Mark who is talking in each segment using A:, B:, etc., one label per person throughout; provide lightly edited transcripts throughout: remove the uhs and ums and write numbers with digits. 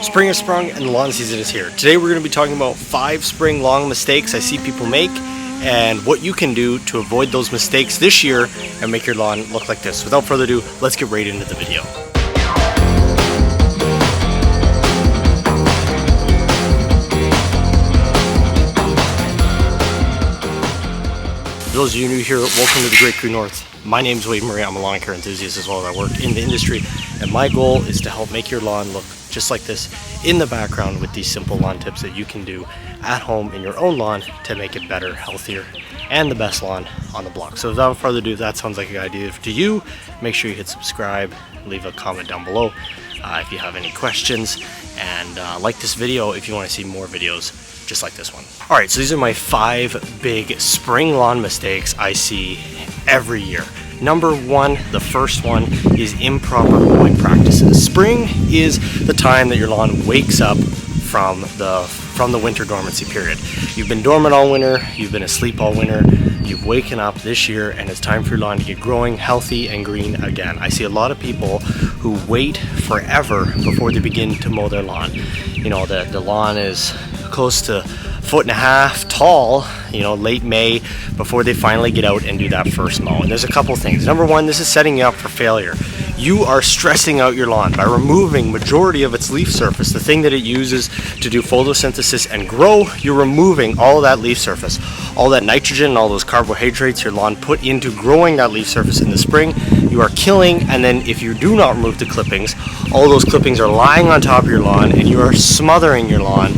A: Spring has sprung and the lawn season is here. Today we're going to be talking about 5 spring lawn mistakes I see people make and what you can do to avoid those mistakes this year and make your lawn look like this. Without further ado, let's get right into the video. For those of you new here, welcome to the Great Crew North. My name is Wade Murray. I'm a lawn care enthusiast as well as I work in the industry, and my goal is to help make your lawn look just like this in the background with these simple lawn tips that you can do at home in your own lawn to make it better, healthier, and the best lawn on the block. So without further ado, if that sounds like a good idea to you, make sure you hit subscribe, leave a comment down below if you have any questions, and like this video if you want to see more videos just like this one. Alright, so these are my 5 big spring lawn mistakes I see every year. Number 1, the first one, is improper mowing practices. Spring is the time that your lawn wakes up from the winter dormancy period. You've been dormant all winter, you've been asleep all winter, you've waken up this year, and it's time for your lawn to get growing, healthy, and green again. I see a lot of people who wait forever before they begin to mow their lawn. You know, the lawn is close to 1.5 feet tall, you know, late May, before they finally get out and do that first mow. And there's a couple things. Number 1, this is setting you up for failure. You are stressing out your lawn by removing majority of its leaf surface, the thing that it uses to do photosynthesis and grow. You're removing all of that leaf surface, all that nitrogen, all those carbohydrates your lawn put into growing that leaf surface in the spring. You are killing, and then if you do not remove the clippings, all those clippings are lying on top of your lawn, and you are smothering your lawn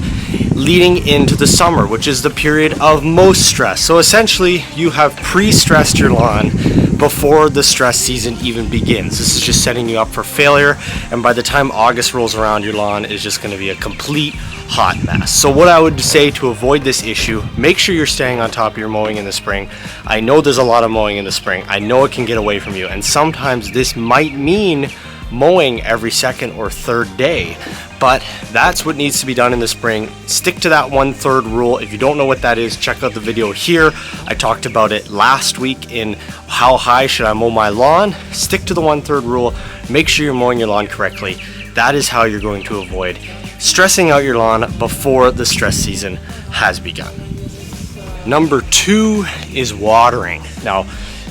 A: leading into the summer, which is the period of most stress. So essentially, you have pre-stressed your lawn before the stress season even begins. This is just setting you up for failure, and by the time August rolls around, your lawn is just going to be a complete hot mess. So what I would say to avoid this issue, make sure you're staying on top of your mowing in the spring. I know there's a lot of mowing in the spring. I know it can get away from you, and sometimes this might mean mowing every second or third day, but that's what needs to be done in the spring. Stick to that 1/3 rule. If you don't know what that is, check out the video here. I talked about it last week in how high should I mow my lawn. Stick to the 1/3 rule. Make sure you're mowing your lawn correctly. That is how you're going to avoid stressing out your lawn before the stress season has begun. Number 2 is watering. Now,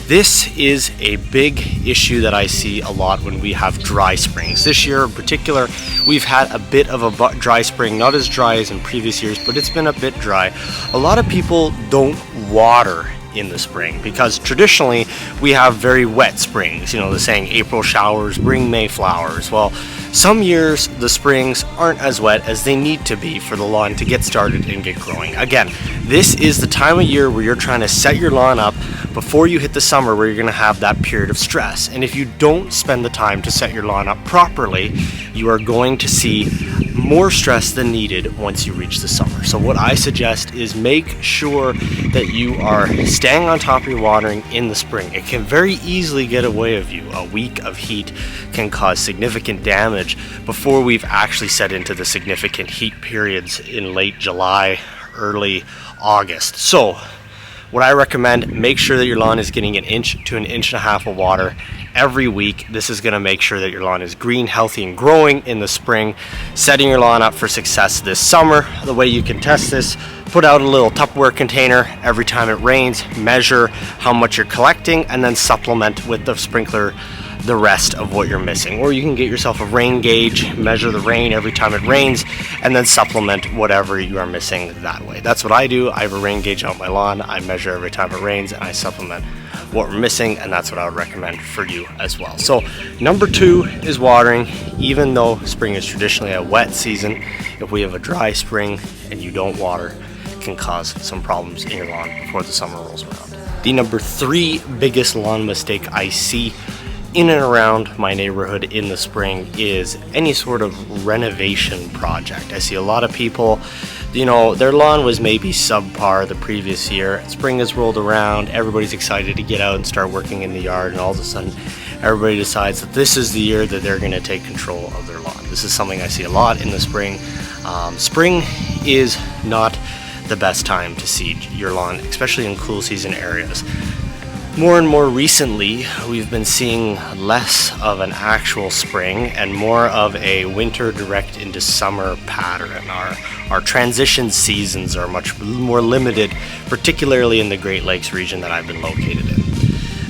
A: this is a big issue that I see a lot when we have dry springs. This year in particular, we've had a bit of a dry spring, not as dry as in previous years, but it's been a bit dry. A lot of people don't water in the spring because traditionally we have very wet springs. You know, the saying April showers bring May flowers. Well, some years the springs aren't as wet as they need to be for the lawn to get started and get growing. Again, this is the time of year where you're trying to set your lawn up before you hit the summer, where you're going to have that period of stress. And if you don't spend the time to set your lawn up properly, you are going to see more stress than needed once you reach the summer. So what I suggest is make sure that you are staying on top of your watering in the spring. It can very easily get away of you. A week of heat can cause significant damage before we've actually set into the significant heat periods in late July, early August. So what I recommend, make sure that your lawn is getting 1 inch to 1.5 inches of water every week. This is going to make sure that your lawn is green, healthy, and growing in the spring, setting your lawn up for success this summer. The way you can test this, put out a little Tupperware container every time it rains, measure how much you're collecting, and then supplement with the sprinkler the rest of what you're missing. Or you can get yourself a rain gauge, measure the rain every time it rains, and then supplement whatever you are missing that way. That's what I do. I have a rain gauge on my lawn. I measure every time it rains, and I supplement what we're missing, and that's what I would recommend for you as well. So number 2 is watering. Even though spring is traditionally a wet season, if we have a dry spring and you don't water, it can cause some problems in your lawn before the summer rolls around. The number 3 biggest lawn mistake I see in and around my neighborhood in the spring is any sort of renovation project. I see a lot of people, you know, their lawn was maybe subpar the previous year. Spring has rolled around, everybody's excited to get out and start working in the yard, and all of a sudden everybody decides that this is the year that they're going to take control of their lawn. This is something I see a lot in the spring. Spring is not the best time to seed your lawn, especially in cool season areas. More and more recently, we've been seeing less of an actual spring and more of a winter direct into summer pattern. Our transition seasons are much more limited, particularly in the Great Lakes region that I've been located in.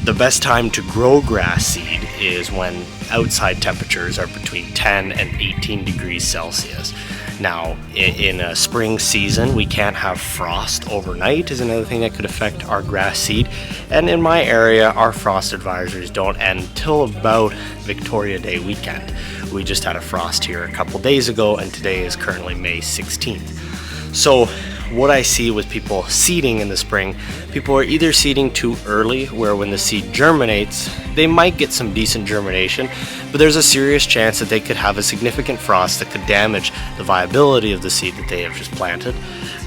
A: The best time to grow grass seed is when outside temperatures are between 10 and 18 degrees Celsius. Now, in a spring season, we can't have frost overnight is another thing that could affect our grass seed. And in my area, our frost advisories don't end till about Victoria Day weekend. We just had a frost here a couple days ago, and today is currently May 16th. So what I see with people seeding in the spring, people are either seeding too early, where when the seed germinates, they might get some decent germination, but there's a serious chance that they could have a significant frost that could damage the viability of the seed that they have just planted.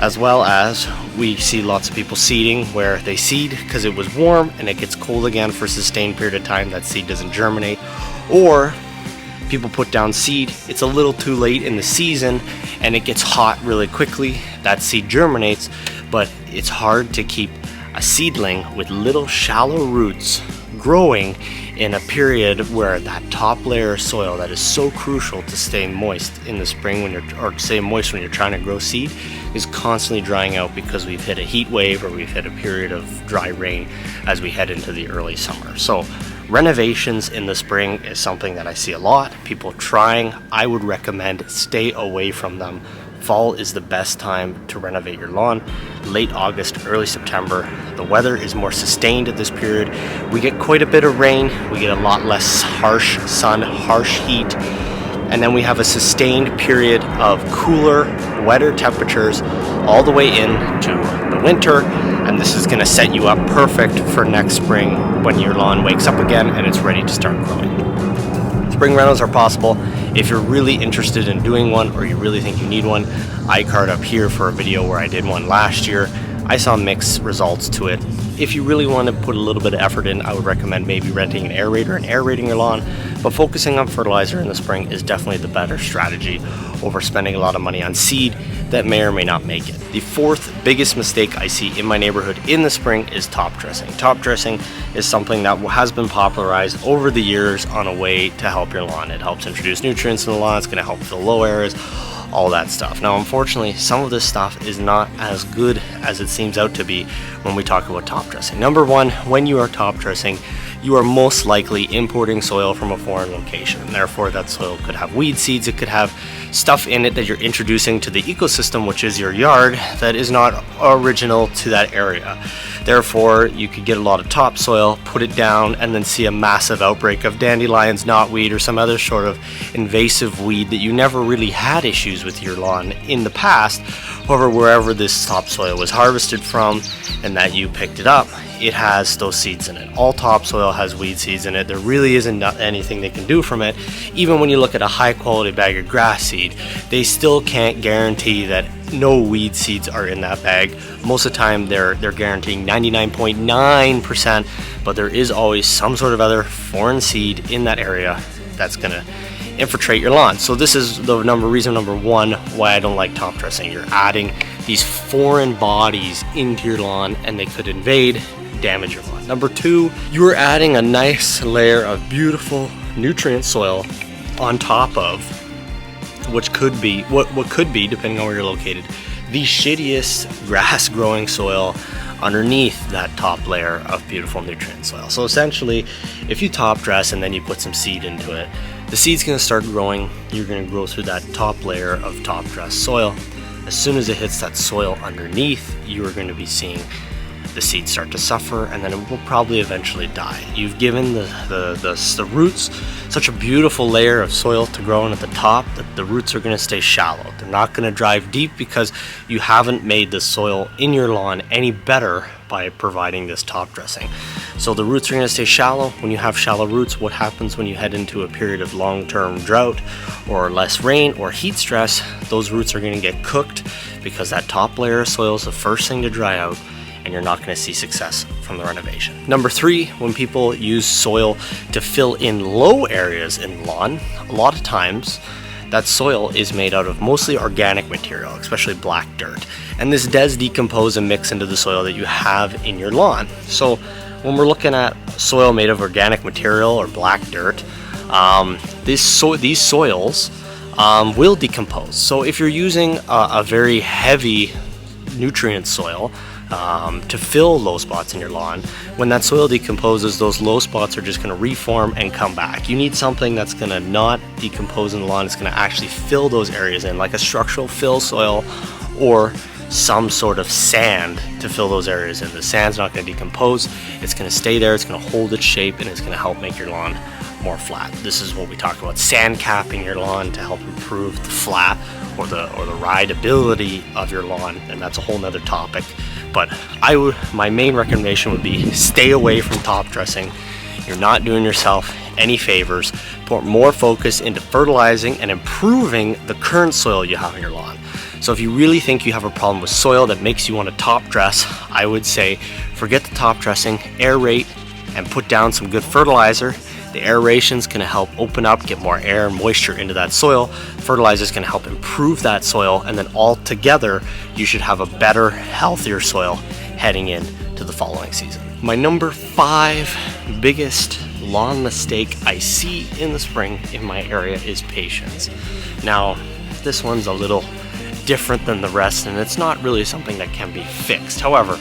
A: As well as we see lots of people seeding where they seed because it was warm and it gets cold again for a sustained period of time, that seed doesn't germinate, or people put down seed, it's a little too late in the season and it gets hot really quickly, that seed germinates, but it's hard to keep a seedling with little shallow roots growing in a period where that top layer of soil that is so crucial to stay moist in the spring or stay moist when you're trying to grow seed is constantly drying out because we've hit a heat wave or we've hit a period of dry rain as we head into the early summer. So renovations in the spring is something that I see a lot. People trying, I would recommend stay away from them. Fall is the best time to renovate your lawn. Late August, early September. The weather is more sustained at this period. We get quite a bit of rain. We get a lot less harsh sun, harsh heat. And then we have a sustained period of cooler, wetter temperatures all the way into the winter. And this is going to set you up perfect for next spring when your lawn wakes up again and it's ready to start growing. Spring rentals are possible. If you're really interested in doing one or you really think you need one, I card up here for a video where I did one last year. I saw mixed results to it. If you really want to put a little bit of effort in, I would recommend maybe renting an aerator and aerating your lawn, but focusing on fertilizer in the spring is definitely the better strategy over spending a lot of money on seed that may or may not make it. The fourth biggest mistake I see in my neighborhood in the spring is top dressing. Top dressing is something that has been popularized over the years on a way to help your lawn. It helps introduce nutrients in the lawn, it's going to help fill low areas, all that stuff. Now, unfortunately, some of this stuff is not as good as it seems out to be when we talk about top dressing. Number one, when you are top dressing, you are most likely importing soil from a foreign location. And therefore, that soil could have weed seeds, it could have stuff in it that you're introducing to the ecosystem, which is your yard, that is not original to that area. Therefore, you could get a lot of topsoil, put it down, and then see a massive outbreak of dandelions, knotweed, or some other sort of invasive weed that you never really had issues with your lawn in the past. However, wherever this topsoil was harvested from and that you picked it up, it has those seeds in it. All topsoil has weed seeds in it. There really isn't anything they can do from it. Even when you look at a high quality bag of grass seed, they still can't guarantee that no weed seeds are in that bag. Most of the time they're guaranteeing 99.9%, but there is always some sort of other foreign seed in that area that's gonna infiltrate your lawn. So this is the reason number one why I don't like top dressing. You're adding these foreign bodies into your lawn and they could invade, damage your lawn. Number two, you are adding a nice layer of beautiful nutrient soil on top of which could be what could be, depending on where you're located, the shittiest grass growing soil underneath that top layer of beautiful nutrient soil. So essentially, if you top dress and then you put some seed into it, the seed's going to start growing. You're going to grow through that top layer of top dress soil. As soon as it hits that soil underneath, you are going to be seeing the seeds start to suffer, and then it will probably eventually die. You've given the roots such a beautiful layer of soil to grow in at the top that the roots are going to stay shallow. They're not going to drive deep because you haven't made the soil in your lawn any better by providing this top dressing. So the roots are going to stay shallow. When you have shallow roots, what happens when you head into a period of long-term drought or less rain or heat stress? Those roots are going to get cooked because that top layer of soil is the first thing to dry out, and you're not going to see success from the renovation. Number three, when people use soil to fill in low areas in lawn, a lot of times that soil is made out of mostly organic material, especially black dirt. And this does decompose and mix into the soil that you have in your lawn. So when we're looking at soil made of organic material or black dirt, these soils will decompose. So if you're using a very heavy nutrient soil to fill low spots in your lawn, when that soil decomposes, those low spots are just going to reform and come back. You need something that's going to not decompose in the lawn. It's going to actually fill those areas in, like a structural fill soil or some sort of sand to fill those areas in. The sand's not going to decompose. It's going to stay there. It's going to hold its shape, and it's going to help make your lawn more flat. This is what we talk about, sand capping your lawn to help improve the flat or the rideability of your lawn, and that's a whole nother topic. But my main recommendation would be stay away from top dressing. You're not doing yourself any favors. Put more focus into fertilizing and improving the current soil you have in your lawn. So if you really think you have a problem with soil that makes you want to top dress, I would say forget the top dressing, aerate, and put down some good fertilizer. The aeration is going to help open up, get more air and moisture into that soil. Fertilizer is going to help improve that soil, and then all together you should have a better, healthier soil heading into the following season. My number 5 biggest lawn mistake I see in the spring in my area is patience. Now, this one's a little different than the rest, and it's not really something that can be fixed. However,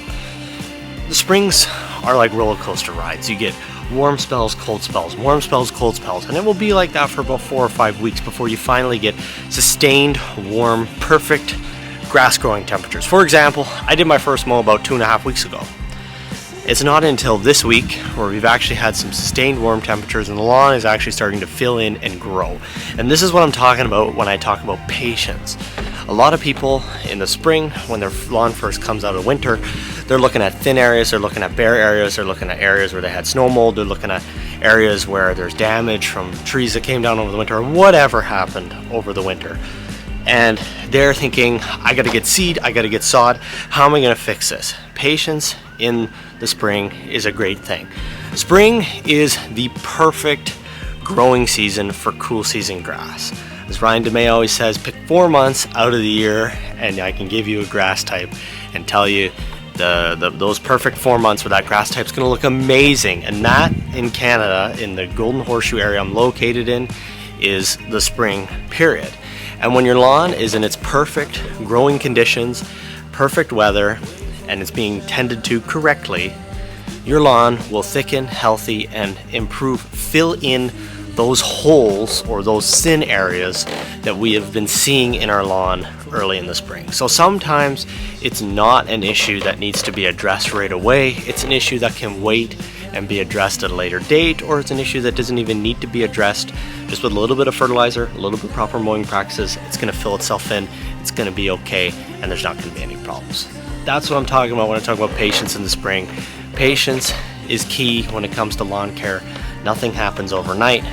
A: the springs are like roller coaster rides. You get warm spells, cold spells, warm spells, cold spells, and it will be like that for about 4 or 5 weeks before you finally get sustained, warm, perfect grass growing temperatures. For example, I did my first mow about 2.5 weeks ago. It's not until this week where we've actually had some sustained warm temperatures and the lawn is actually starting to fill in and grow. And this is what I'm talking about when I talk about patience. A lot of people in the spring, when their lawn first comes out of winter, they're looking at thin areas, they're looking at bare areas, they're looking at areas where they had snow mold, they're looking at areas where there's damage from trees that came down over the winter or whatever happened over the winter. And they're thinking, I gotta get seed, I gotta get sod, how am I gonna fix this? Patience in the spring is a great thing. Spring is the perfect growing season for cool season grass. As Ryan DeMay always says, pick 4 months out of the year and I can give you a grass type and tell you those perfect 4 months where that grass type is going to look amazing. And that in Canada, in the Golden Horseshoe area I'm located in, is the spring period. And when your lawn is in its perfect growing conditions, perfect weather, and it's being tended to correctly, your lawn will thicken, healthy, and improve, fill in those holes or those thin areas that we have been seeing in our lawn early in the spring. So sometimes it's not an issue that needs to be addressed right away. It's an issue that can wait and be addressed at a later date, or it's an issue that doesn't even need to be addressed. Just with a little bit of fertilizer, a little bit of proper mowing practices, it's going to fill itself in, it's going to be okay, and there's not going to be any problems. That's what I'm talking about when I talk about patience in the spring. Patience is key when it comes to lawn care. Nothing happens overnight.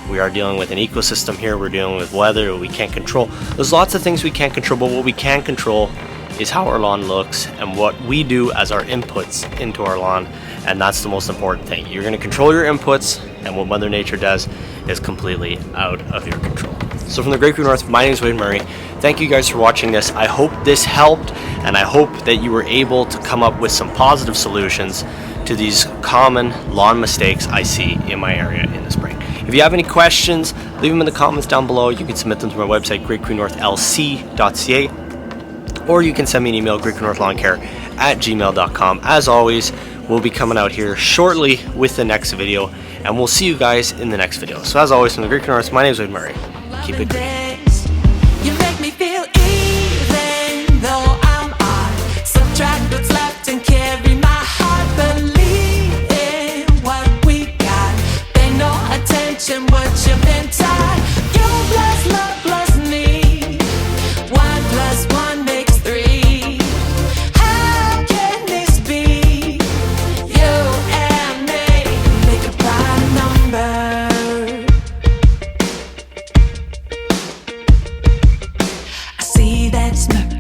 A: We are dealing with an ecosystem here. We're dealing with weather we can't control. There's lots of things we can't control, but what we can control is how our lawn looks and what we do as our inputs into our lawn, and that's the most important thing. You're going to control your inputs, and what Mother Nature does is completely out of your control. So from the Great Green North, my name is Wade Murray. Thank you guys for watching this. I hope this helped, and I hope that you were able to come up with some positive solutions to these common lawn mistakes I see in my area in the spring. If you have any questions, leave them in the comments down below. You can submit them to my website, greatgreennorthlc.ca, or you can send me an email, greatgreennorthlawncare@gmail.com. As always, we'll be coming out here shortly with the next video, and we'll see you guys in the next video. So as always, from the Great Green North, my name is Wade Murray. Keep it green.
B: You make me feel even though I'm odd. Subtract what's left and carry my heart. Believe in what we got. Pay no attention what you've been taught. You plus love plus me. 1 plus 1 makes 3. How can this be? You and me make a prime number.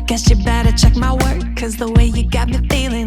B: Guess you better check my work, 'cause the way you got me feeling